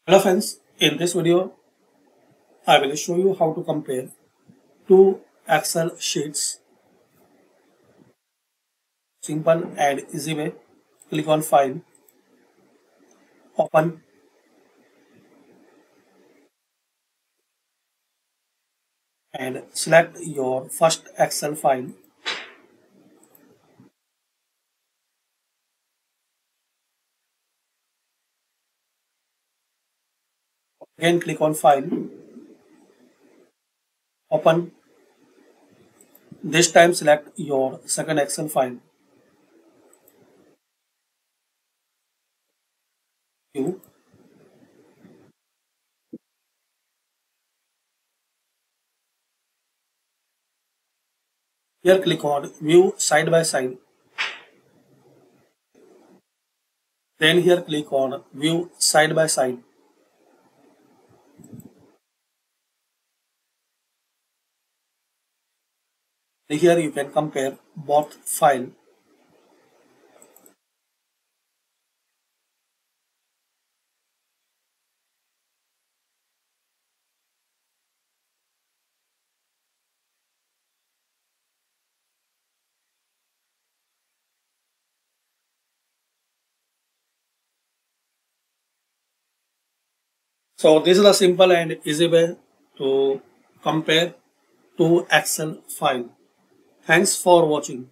Hello friends, in this video I will show you how to compare two Excel sheets. Simple and easy way. Click on File, Open, and select your first Excel file. Again click on File, Open. This time select your second Excel file. View. Here click on View Side by Side. Then here click on View Side by Side. Here you can compare both files. So this is a simple and easy way to compare two Excel files. Thanks for watching.